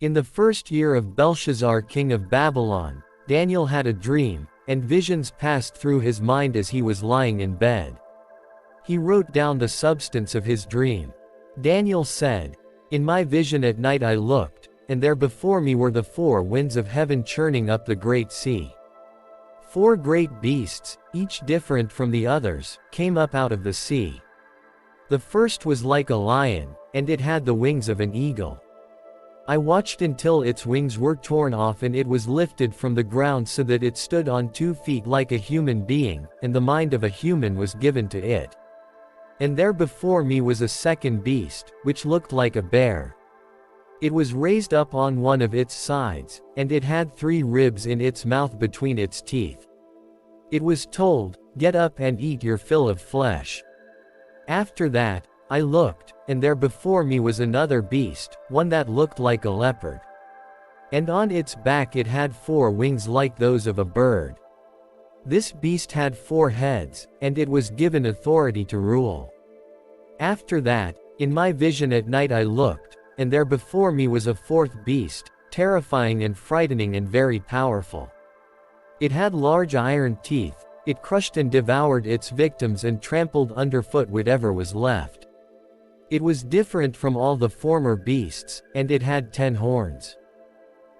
In the first year of Belshazzar king of Babylon, Daniel had a dream, and visions passed through his mind as he was lying in bed. He wrote down the substance of his dream. Daniel said, "In my vision at night I looked, and there before me were the four winds of heaven churning up the great sea. Four great beasts, each different from the others, came up out of the sea. The first was like a lion, and it had the wings of an eagle. I watched until its wings were torn off and it was lifted from the ground so that it stood on 2 feet like a human being, and the mind of a human was given to it. And there before me was a second beast, which looked like a bear. It was raised up on one of its sides, and it had 3 ribs in its mouth between its teeth. It was told, 'Get up and eat your fill of flesh.' After that, I looked, and there before me was another beast, one that looked like a leopard. And on its back it had 4 wings like those of a bird. This beast had 4 heads, and it was given authority to rule. After that, in my vision at night I looked, and there before me was a 4th beast, terrifying and frightening and very powerful. It had large iron teeth, it crushed and devoured its victims and trampled underfoot whatever was left. It was different from all the former beasts, and it had 10 horns.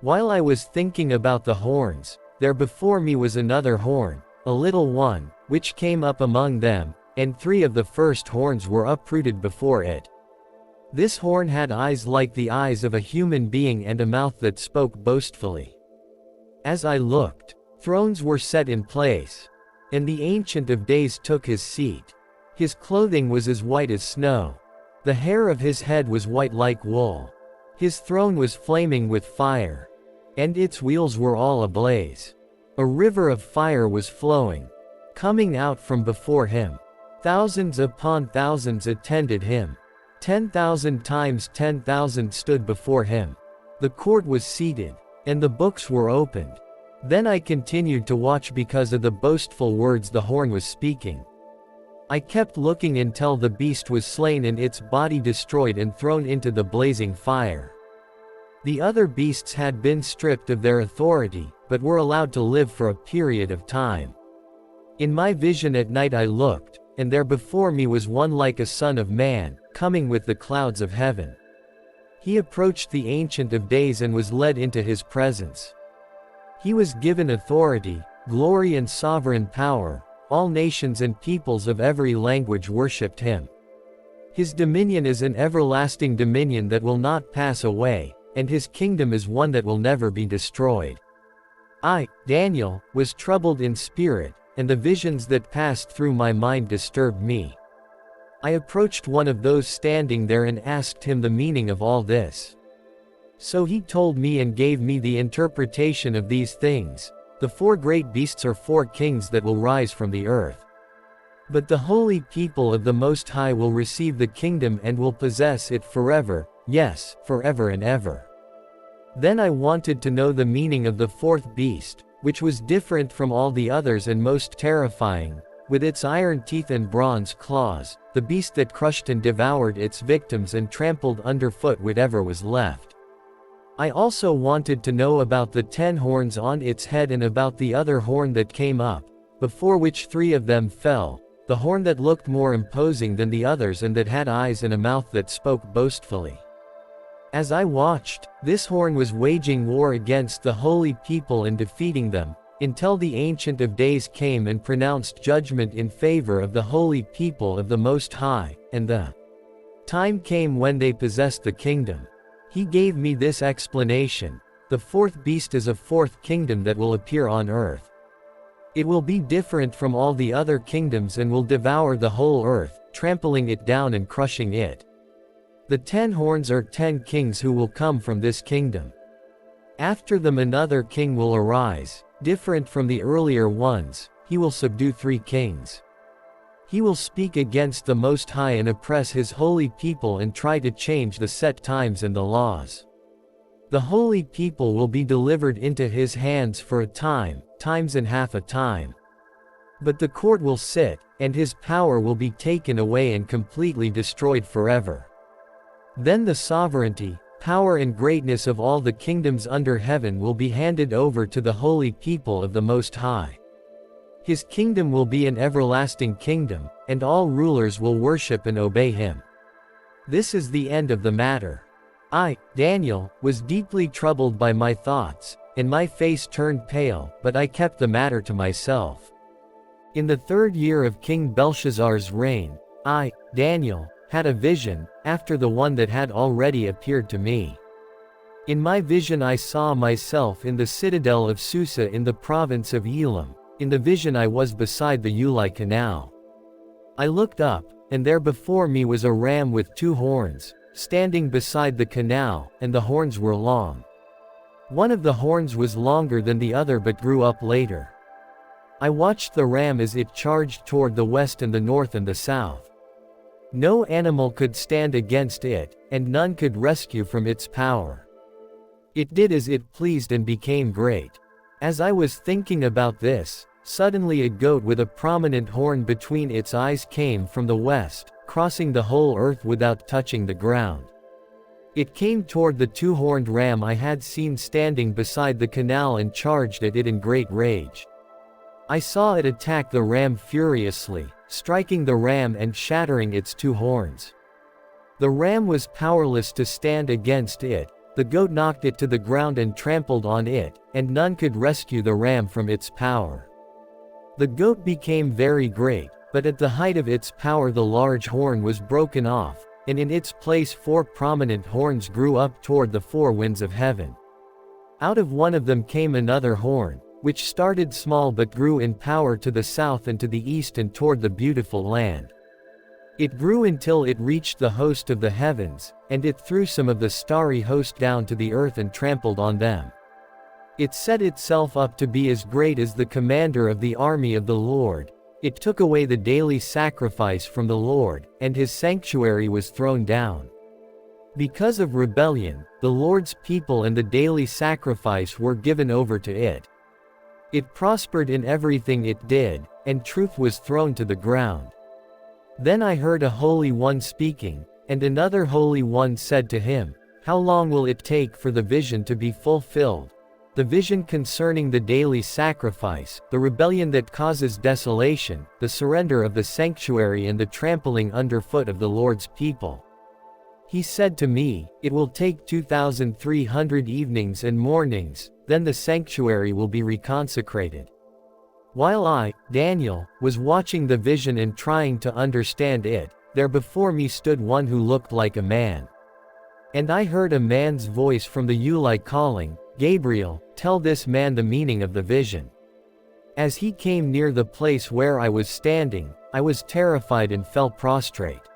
While I was thinking about the horns, there before me was another horn, a little one, which came up among them, and 3 of the first horns were uprooted before it. This horn had eyes like the eyes of a human being and a mouth that spoke boastfully. As I looked, thrones were set in place, and the Ancient of Days took his seat. His clothing was as white as snow. The hair of his head was white like wool. His throne was flaming with fire, and its wheels were all ablaze. A river of fire was flowing, coming out from before him. Thousands upon thousands attended him. 10,000 times 10,000 stood before him. The court was seated, and the books were opened. Then I continued to watch because of the boastful words the horn was speaking. I kept looking until the beast was slain and its body destroyed and thrown into the blazing fire. The other beasts had been stripped of their authority, but were allowed to live for a period of time. In my vision at night I looked, and there before me was one like a son of man, coming with the clouds of heaven. He approached the Ancient of Days and was led into his presence. He was given authority, glory and sovereign power. All nations and peoples of every language worshipped him. His dominion is an everlasting dominion that will not pass away, and his kingdom is one that will never be destroyed. I, Daniel, was troubled in spirit, and the visions that passed through my mind disturbed me. I approached one of those standing there and asked him the meaning of all this. So he told me and gave me the interpretation of these things. The 4 great beasts are 4 kings that will rise from the earth. But the holy people of the Most High will receive the kingdom and will possess it forever, yes, forever and ever. Then I wanted to know the meaning of the 4th beast, which was different from all the others and most terrifying, with its iron teeth and bronze claws, the beast that crushed and devoured its victims and trampled underfoot whatever was left. I also wanted to know about the 10 horns on its head and about the other horn that came up, before which 3 of them fell, the horn that looked more imposing than the others and that had eyes and a mouth that spoke boastfully. As I watched, this horn was waging war against the holy people and defeating them, until the Ancient of Days came and pronounced judgment in favor of the holy people of the Most High, and the time came when they possessed the kingdom. He gave me this explanation: the 4th beast is a 4th kingdom that will appear on earth. It will be different from all the other kingdoms and will devour the whole earth, trampling it down and crushing it. The 10 horns are 10 kings who will come from this kingdom. After them another king will arise, different from the earlier ones. He will subdue 3 kings. He will speak against the Most High and oppress his holy people and try to change the set times and the laws. The holy people will be delivered into his hands for a time, times and half a time. But the court will sit, and his power will be taken away and completely destroyed forever. Then the sovereignty, power and greatness of all the kingdoms under heaven will be handed over to the holy people of the Most High. His kingdom will be an everlasting kingdom, and all rulers will worship and obey him. This is the end of the matter. I, Daniel, was deeply troubled by my thoughts, and my face turned pale, but I kept the matter to myself. In the 3rd year of King Belshazzar's reign, I, Daniel, had a vision, after the one that had already appeared to me. In my vision I saw myself in the citadel of Susa in the province of Elam. In the vision I was beside the Ulai Canal. I looked up, and there before me was a ram with 2 horns, standing beside the canal, and the horns were long. One of the horns was longer than the other but grew up later. I watched the ram as it charged toward the west and the north and the south. No animal could stand against it, and none could rescue from its power. It did as it pleased and became great. As I was thinking about this, suddenly a goat with a prominent horn between its eyes came from the west, crossing the whole earth without touching the ground. It came toward the 2-horned ram I had seen standing beside the canal and charged at it in great rage. I saw it attack the ram furiously, striking the ram and shattering its 2 horns. The ram was powerless to stand against it. The goat knocked it to the ground and trampled on it, and none could rescue the ram from its power. The goat became very great, but at the height of its power the large horn was broken off, and in its place 4 prominent horns grew up toward the 4 winds of heaven. Out of one of them came another horn, which started small but grew in power to the south and to the east and toward the beautiful land. It grew until it reached the host of the heavens, and it threw some of the starry host down to the earth and trampled on them. It set itself up to be as great as the commander of the army of the Lord. It took away the daily sacrifice from the Lord, and his sanctuary was thrown down. Because of rebellion, the Lord's people and the daily sacrifice were given over to it. It prospered in everything it did, and truth was thrown to the ground. Then I heard a Holy One speaking, and another Holy One said to him, "How long will it take for the vision to be fulfilled? The vision concerning the daily sacrifice, the rebellion that causes desolation, the surrender of the sanctuary and the trampling underfoot of the Lord's people." He said to me, "It will take 2,300 evenings and mornings, then the sanctuary will be reconsecrated." While I, Daniel, was watching the vision and trying to understand it, there before me stood one who looked like a man. And I heard a man's voice from the Ulai calling, "Gabriel, tell this man the meaning of the vision." As he came near the place where I was standing, I was terrified and fell prostrate.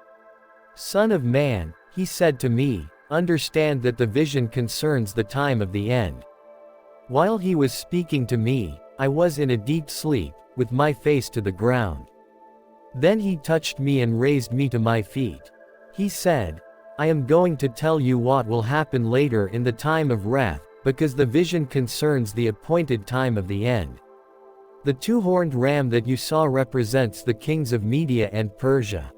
"Son of man," he said to me, "understand that the vision concerns the time of the end." While he was speaking to me, I was in a deep sleep, with my face to the ground. Then he touched me and raised me to my feet. He said, "I am going to tell you what will happen later in the time of wrath, because the vision concerns the appointed time of the end. The 2-horned ram that you saw represents the kings of Media and Persia.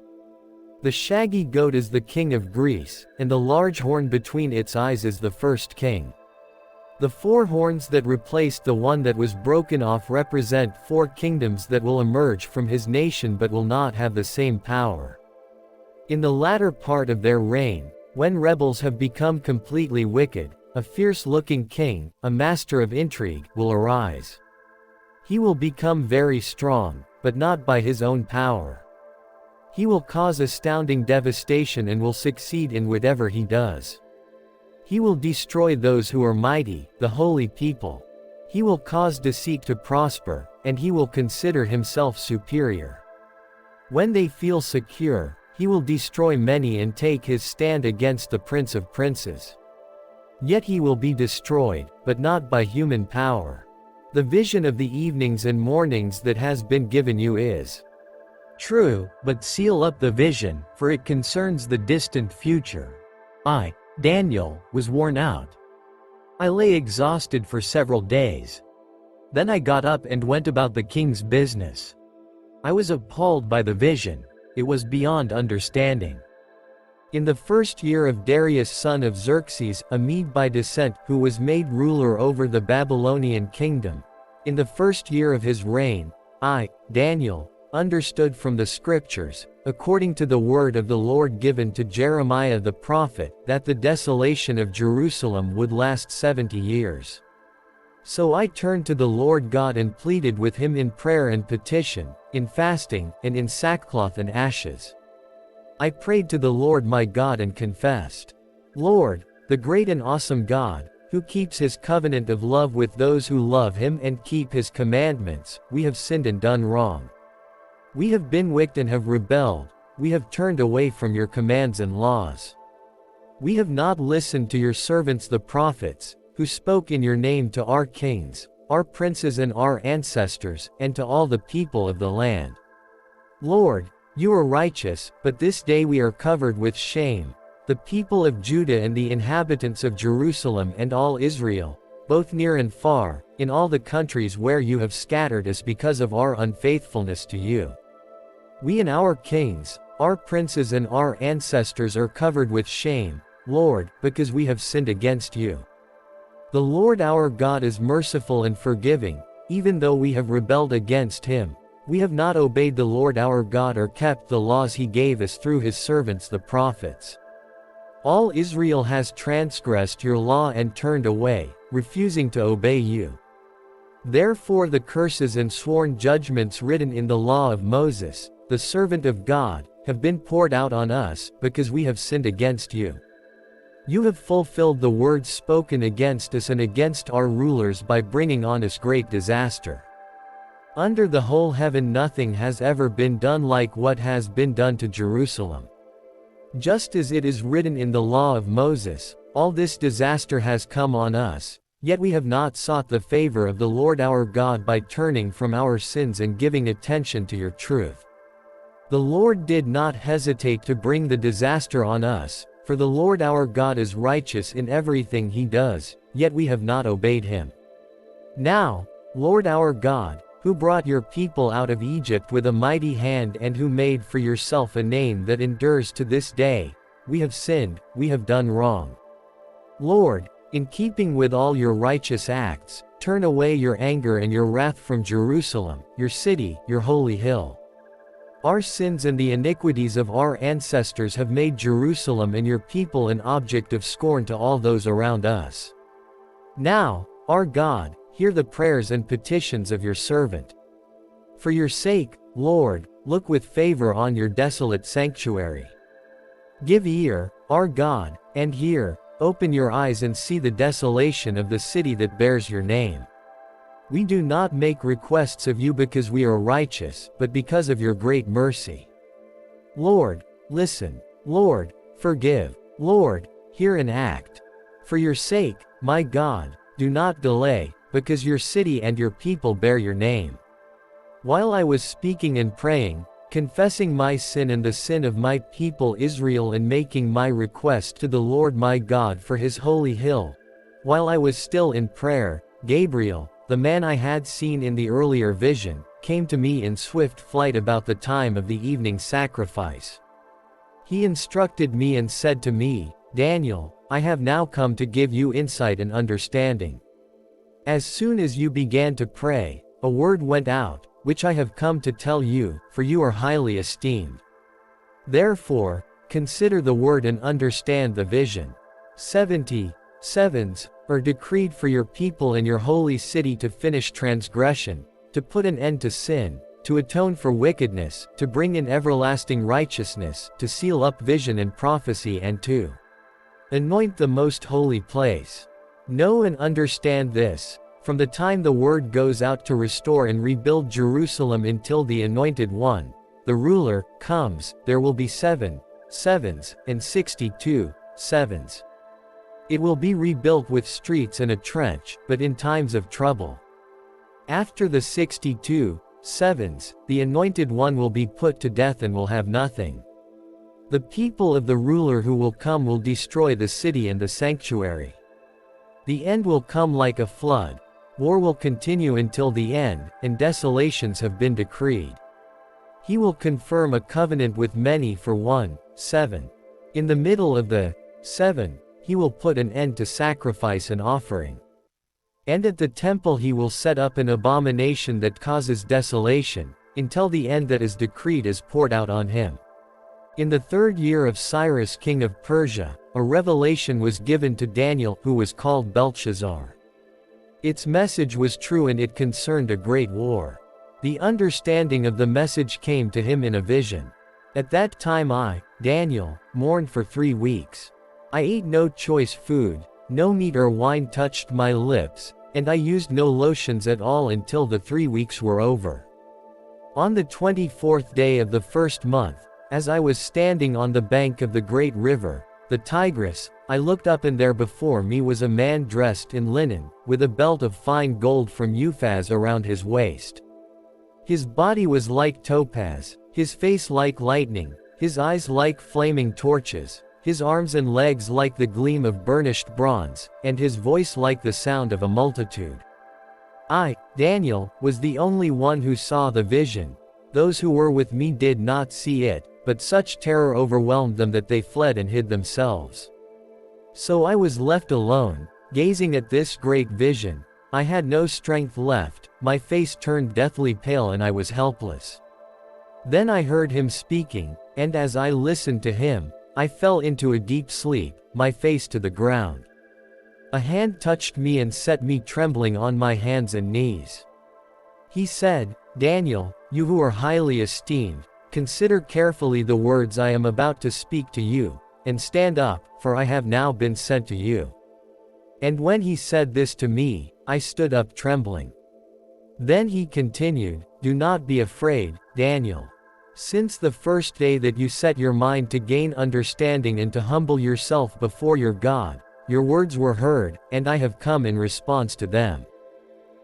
The shaggy goat is the king of Greece, and the large horn between its eyes is the first king. The 4 horns that replaced the one that was broken off represent 4 kingdoms that will emerge from his nation but will not have the same power. In the latter part of their reign, when rebels have become completely wicked, a fierce-looking king, a master of intrigue, will arise. He will become very strong, but not by his own power. He will cause astounding devastation and will succeed in whatever he does. He will destroy those who are mighty, the holy people. He will cause deceit to prosper, and he will consider himself superior. When they feel secure, he will destroy many and take his stand against the Prince of Princes. Yet he will be destroyed, but not by human power. The vision of the evenings and mornings that has been given you is true, but seal up the vision, for it concerns the distant future." I, Daniel, was worn out. I lay exhausted for several days. Then I got up and went about the king's business. I was appalled by the vision. It was beyond understanding. In the first year of Darius son of Xerxes, a Mede by descent, who was made ruler over the Babylonian kingdom, in the first year of his reign, I, Daniel, understood from the scriptures, according to the word of the Lord given to Jeremiah the prophet, that the desolation of Jerusalem would last 70 years. So I turned to the Lord God and pleaded with him in prayer and petition, in fasting, and in sackcloth and ashes. I prayed to the Lord my God and confessed, Lord, the great and awesome God, who keeps his covenant of love with those who love him and keep his commandments, we have sinned and done wrong. We have been wicked and have rebelled, we have turned away from your commands and laws. We have not listened to your servants the prophets, who spoke in your name to our kings, our princes and our ancestors, and to all the people of the land. Lord, you are righteous, but this day we are covered with shame, the people of Judah and the inhabitants of Jerusalem and all Israel, both near and far, in all the countries where you have scattered us because of our unfaithfulness to you. We and our kings, our princes and our ancestors are covered with shame, Lord, because we have sinned against you. The Lord our God is merciful and forgiving, even though we have rebelled against him. We have not obeyed the Lord our God or kept the laws he gave us through his servants the prophets. All Israel has transgressed your law and turned away, refusing to obey you. Therefore the curses and sworn judgments written in the law of Moses, the servant of God, have been poured out on us, because we have sinned against you. You have fulfilled the words spoken against us and against our rulers by bringing on us great disaster. Under the whole heaven nothing has ever been done like what has been done to Jerusalem. Just as it is written in the law of Moses, all this disaster has come on us, yet we have not sought the favor of the Lord our God by turning from our sins and giving attention to your truth. The Lord did not hesitate to bring the disaster on us, for the Lord our God is righteous in everything he does, yet we have not obeyed him. Now, Lord our God, who brought your people out of Egypt with a mighty hand and who made for yourself a name that endures to this day, we have sinned, we have done wrong. Lord, in keeping with all your righteous acts, turn away your anger and your wrath from Jerusalem, your city, your holy hill. Our sins and the iniquities of our ancestors have made Jerusalem and your people an object of scorn to all those around us. Now, our God, hear the prayers and petitions of your servant. For your sake, Lord, look with favor on your desolate sanctuary. Give ear, our God, and hear, open your eyes and see the desolation of the city that bears your name. We do not make requests of you because we are righteous, but because of your great mercy. Lord, listen. Lord, forgive. Lord, hear and act. For your sake, my God, do not delay, because your city and your people bear your name. While I was speaking and praying, confessing my sin and the sin of my people Israel and making my request to the Lord my God for his holy hill, while I was still in prayer, Gabriel, the man I had seen in the earlier vision, came to me in swift flight about the time of the evening sacrifice. He instructed me and said to me, Daniel, I have now come to give you insight and understanding. As soon as you began to pray, a word went out, which I have come to tell you, for you are highly esteemed. Therefore, consider the word and understand the vision. 70 sevens are decreed for your people and your holy city to finish transgression, to put an end to sin, to atone for wickedness, to bring in everlasting righteousness, to seal up vision and prophecy and to anoint the most holy place. Know and understand this, from the time the word goes out to restore and rebuild Jerusalem until the Anointed One, the ruler, comes, there will be 7 sevens, and 62 sevens. It will be rebuilt with streets and a trench, but in times of trouble. After the 62 sevens, the Anointed One will be put to death and will have nothing. The people of the ruler who will come will destroy the city and the sanctuary. The end will come like a flood. War will continue until the end, and desolations have been decreed. He will confirm a covenant with many for 1 7. In the middle of the 7, he will put an end to sacrifice and offering. And at the temple he will set up an abomination that causes desolation, until the end that is decreed is poured out on him. In the 3rd year of Cyrus king of Persia, a revelation was given to Daniel, who was called Belshazzar. Its message was true and it concerned a great war. The understanding of the message came to him in a vision. At that time I, Daniel, mourned for 3 weeks. I ate no choice food, no meat or wine touched my lips, and I used no lotions at all until the 3 weeks were over. On the 24th day of the 1st month, as I was standing on the bank of the great river, the Tigris, I looked up and there before me was a man dressed in linen, with a belt of fine gold from Uphaz around his waist. His body was like topaz, his face like lightning, his eyes like flaming torches, his arms and legs like the gleam of burnished bronze, and his voice like the sound of a multitude. I, Daniel, was the only one who saw the vision. Those who were with me did not see it, but such terror overwhelmed them that they fled and hid themselves. So I was left alone, gazing at this great vision. I had no strength left, my face turned deathly pale and I was helpless. Then I heard him speaking, and as I listened to him, I fell into a deep sleep, my face to the ground. A hand touched me and set me trembling on my hands and knees. He said, Daniel, you who are highly esteemed, consider carefully the words I am about to speak to you, and stand up, for I have now been sent to you. And when he said this to me, I stood up trembling. Then he continued, Do not be afraid, Daniel. Since the first day that you set your mind to gain understanding and to humble yourself before your God, your words were heard, and I have come in response to them.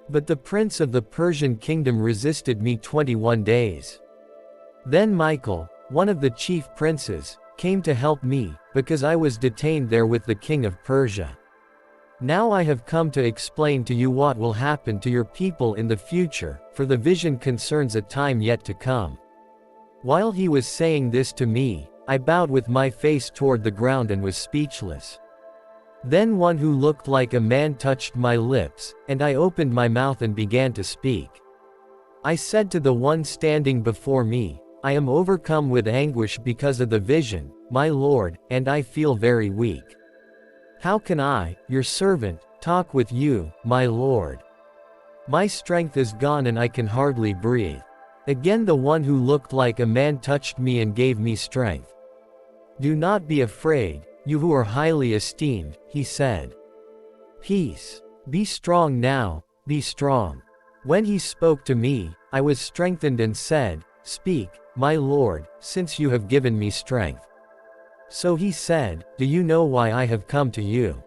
But the prince of the Persian kingdom resisted me 21 days. Then Michael, one of the chief princes, came to help me, because I was detained there with the king of Persia. Now I have come to explain to you what will happen to your people in the future, for the vision concerns a time yet to come. While he was saying this to me, I bowed with my face toward the ground and was speechless. Then one who looked like a man touched my lips, and I opened my mouth and began to speak. I said to the one standing before me, I am overcome with anguish because of the vision, my Lord, and I feel very weak. How can I, your servant, talk with you, my Lord? My strength is gone and I can hardly breathe. Again the one who looked like a man touched me and gave me strength. Do not be afraid, you who are highly esteemed, he said. Peace. Be strong now, be strong. When he spoke to me, I was strengthened and said, Speak, my Lord, since you have given me strength. So he said, Do you know why I have come to you?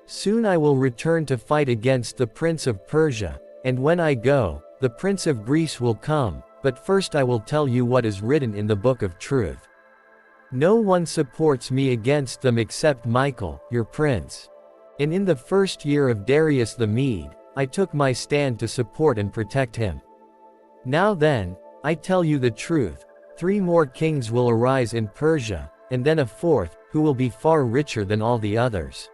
Soon I will return to fight against the prince of Persia, and when I go, the prince of Greece will come, but first I will tell you what is written in the book of truth. No one supports me against them except Michael, your prince. And in the 1st year of Darius the Mede, I took my stand to support and protect him. Now then, I tell you the truth, 3 more kings will arise in Persia, and then a 4th, who will be far richer than all the others.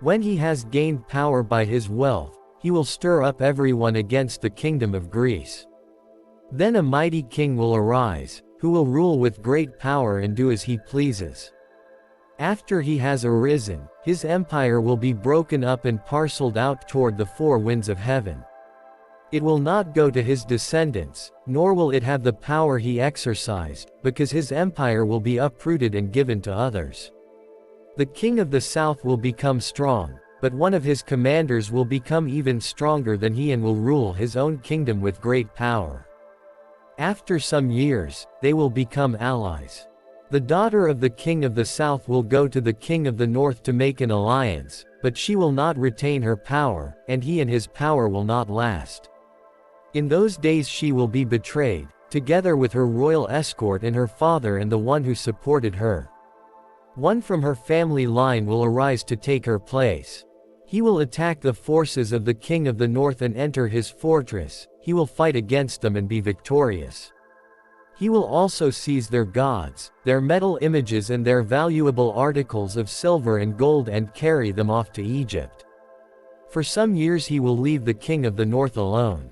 When he has gained power by his wealth, he will stir up everyone against the kingdom of Greece. Then a mighty king will arise, who will rule with great power and do as he pleases. After he has arisen, his empire will be broken up and parceled out toward the 4 winds of heaven. It will not go to his descendants, nor will it have the power he exercised, because his empire will be uprooted and given to others. The king of the south will become strong, but one of his commanders will become even stronger than he and will rule his own kingdom with great power. After some years, they will become allies. The daughter of the king of the south will go to the king of the north to make an alliance, but she will not retain her power, and he and his power will not last. In those days she will be betrayed, together with her royal escort and her father and the one who supported her. One from her family line will arise to take her place. He will attack the forces of the king of the north and enter his fortress. He will fight against them and be victorious. He will also seize their gods, their metal images and their valuable articles of silver and gold and carry them off to Egypt. For some years he will leave the king of the north alone.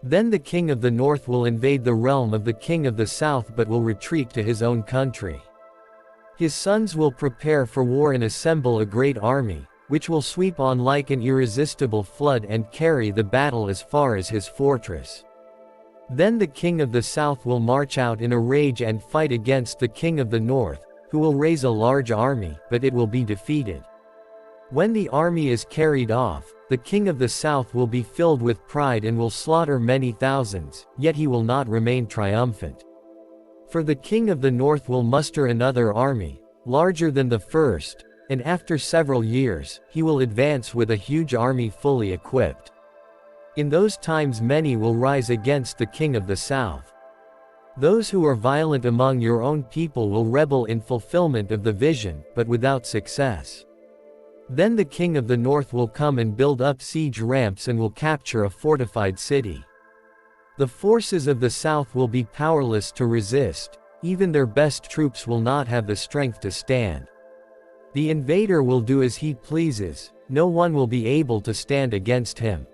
Then the king of the north will invade the realm of the king of the south but will retreat to his own country. His sons will prepare for war and assemble a great army, which will sweep on like an irresistible flood and carry the battle as far as his fortress. Then the king of the south will march out in a rage and fight against the king of the north, who will raise a large army, but it will be defeated. When the army is carried off, the king of the south will be filled with pride and will slaughter many thousands, yet he will not remain triumphant. For the king of the north will muster another army, larger than the first, and after several years, he will advance with a huge army fully equipped. In those times many will rise against the king of the south. Those who are violent among your own people will rebel in fulfillment of the vision, but without success. Then the king of the north will come and build up siege ramps and will capture a fortified city. The forces of the south will be powerless to resist, even their best troops will not have the strength to stand. The invader will do as he pleases, no one will be able to stand against him.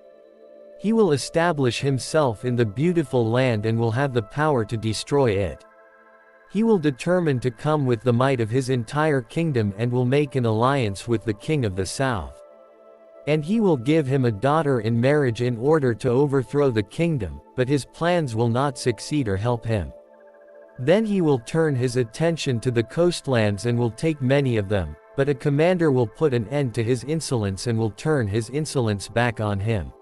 He will establish himself in the beautiful land and will have the power to destroy it. He will determine to come with the might of his entire kingdom and will make an alliance with the king of the south. And he will give him a daughter in marriage in order to overthrow the kingdom, but his plans will not succeed or help him. Then he will turn his attention to the coastlands and will take many of them, but a commander will put an end to his insolence and will turn his insolence back on him.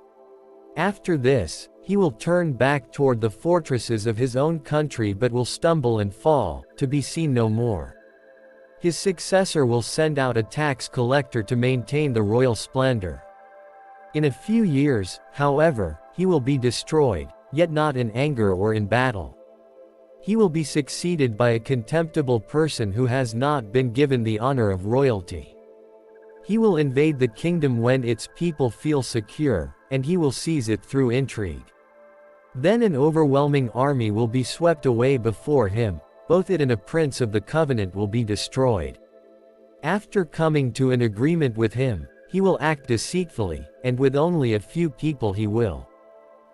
After this, he will turn back toward the fortresses of his own country but will stumble and fall, to be seen no more. His successor will send out a tax collector to maintain the royal splendor. In a few years, however, he will be destroyed, yet not in anger or in battle. He will be succeeded by a contemptible person who has not been given the honor of royalty. He will invade the kingdom when its people feel secure, and he will seize it through intrigue. Then an overwhelming army will be swept away before him, both it and a prince of the covenant will be destroyed. After coming to an agreement with him, he will act deceitfully, and with only a few people he will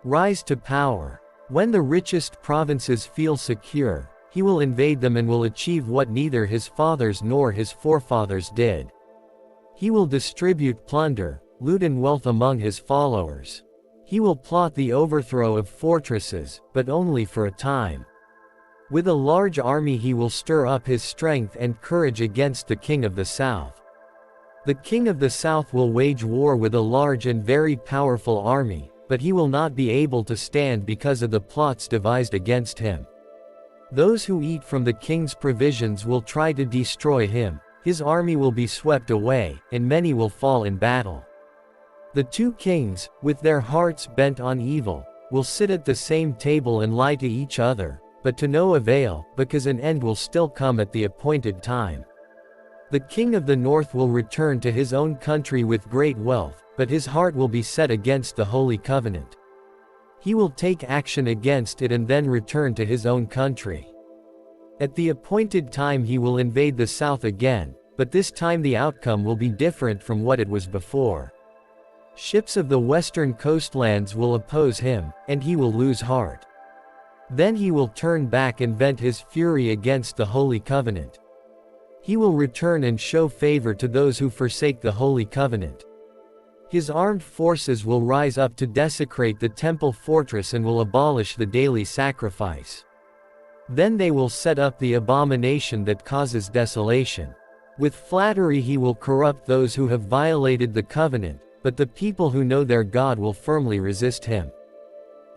rise to power. When the richest provinces feel secure, he will invade them and will achieve what neither his fathers nor his forefathers did. He will distribute plunder, loot and wealth among his followers. He will plot the overthrow of fortresses, but only for a time. With a large army he will stir up his strength and courage against the king of the south. The king of the south will wage war with a large and very powerful army, but he will not be able to stand because of the plots devised against him. Those who eat from the king's provisions will try to destroy him, his army will be swept away, and many will fall in battle. The two kings, with their hearts bent on evil, will sit at the same table and lie to each other, but to no avail, because an end will still come at the appointed time. The king of the north will return to his own country with great wealth, but his heart will be set against the holy covenant. He will take action against it and then return to his own country. At the appointed time he will invade the south again, but this time the outcome will be different from what it was before. Ships of the western coastlands will oppose him, and he will lose heart. Then he will turn back and vent his fury against the holy covenant. He will return and show favor to those who forsake the holy covenant. His armed forces will rise up to desecrate the temple fortress and will abolish the daily sacrifice. Then they will set up the abomination that causes desolation. With flattery he will corrupt those who have violated the covenant, but the people who know their God will firmly resist him.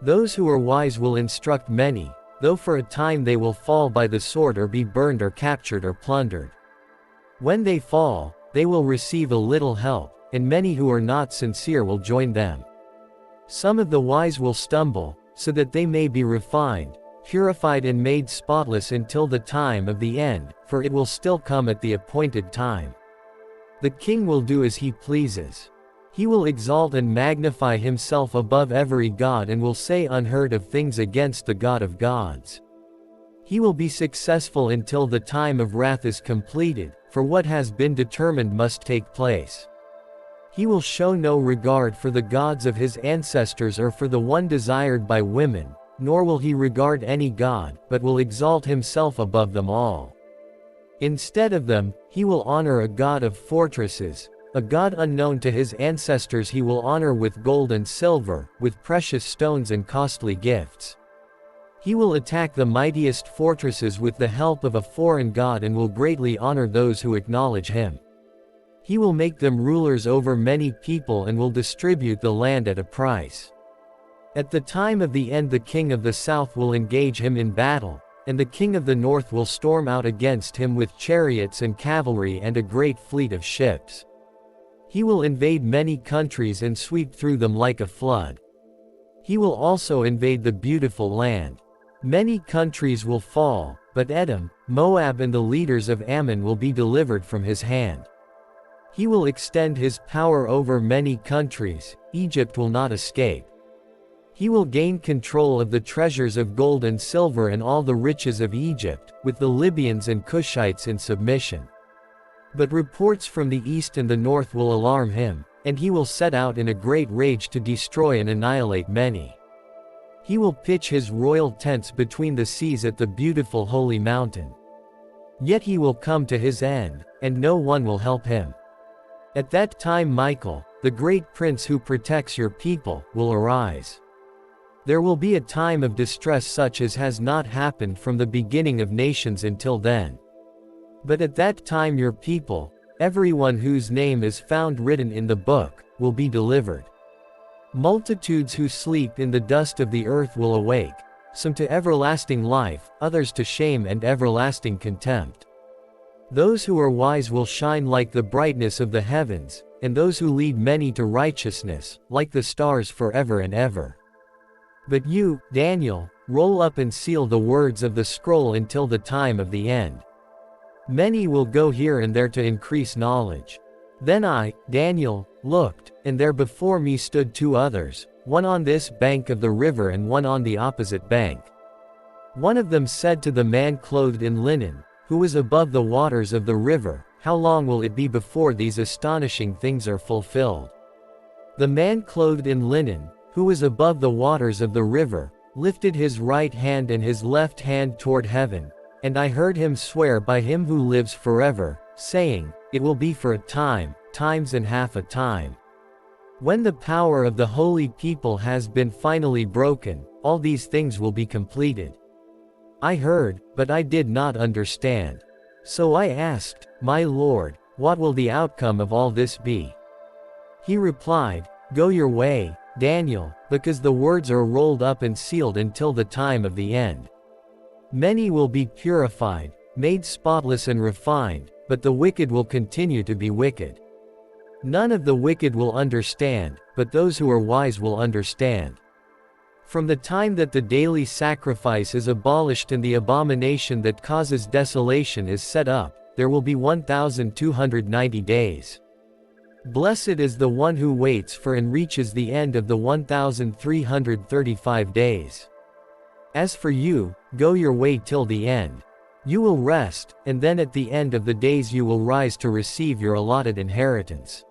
Those who are wise will instruct many, though for a time they will fall by the sword or be burned or captured or plundered. When they fall, they will receive a little help, and many who are not sincere will join them. Some of the wise will stumble, so that they may be refined, purified and made spotless until the time of the end, for it will still come at the appointed time. The king will do as he pleases. He will exalt and magnify himself above every god and will say unheard of things against the God of gods. He will be successful until the time of wrath is completed, for what has been determined must take place. He will show no regard for the gods of his ancestors or for the one desired by women, nor will he regard any god, but will exalt himself above them all. Instead of them, he will honor a god of fortresses, a god unknown to his ancestors he will honor with gold and silver, with precious stones and costly gifts. He will attack the mightiest fortresses with the help of a foreign god and will greatly honor those who acknowledge him. He will make them rulers over many people and will distribute the land at a price. At the time of the end the king of the south will engage him in battle, and the king of the north will storm out against him with chariots and cavalry and a great fleet of ships. He will invade many countries and sweep through them like a flood. He will also invade the beautiful land. Many countries will fall, but Edom, Moab and the leaders of Ammon will be delivered from his hand. He will extend his power over many countries, Egypt will not escape. He will gain control of the treasures of gold and silver and all the riches of Egypt, with the Libyans and Cushites in submission. But reports from the east and the north will alarm him, and he will set out in a great rage to destroy and annihilate many. He will pitch his royal tents between the seas at the beautiful holy mountain. Yet he will come to his end, and no one will help him. At that time Michael, the great prince who protects your people, will arise. There will be a time of distress such as has not happened from the beginning of nations until then. But at that time your people, everyone whose name is found written in the book, will be delivered. Multitudes who sleep in the dust of the earth will awake, some to everlasting life, others to shame and everlasting contempt. Those who are wise will shine like the brightness of the heavens, and those who lead many to righteousness, like the stars forever and ever. But you, Daniel, roll up and seal the words of the scroll until the time of the end. Many will go here and there to increase knowledge. Then I, Daniel, looked, and there before me stood two others, one on this bank of the river and one on the opposite bank. One of them said to the man clothed in linen, who was above the waters of the river, "How long will it be before these astonishing things are fulfilled?" The man clothed in linen, who was above the waters of the river, lifted his right hand and his left hand toward heaven, and I heard him swear by him who lives forever, saying, "It will be for a time, times and half a time. When the power of the holy people has been finally broken, all these things will be completed." I heard, but I did not understand. So I asked, "My Lord, what will the outcome of all this be?" He replied, "Go your way, Daniel, because the words are rolled up and sealed until the time of the end. Many will be purified, made spotless and refined, but the wicked will continue to be wicked. None of the wicked will understand, but those who are wise will understand. From the time that the daily sacrifice is abolished and the abomination that causes desolation is set up, there will be 1,290 days. Blessed is the one who waits for and reaches the end of the 1,335 days. As for you, go your way till the end. You will rest, and then at the end of the days you will rise to receive your allotted inheritance."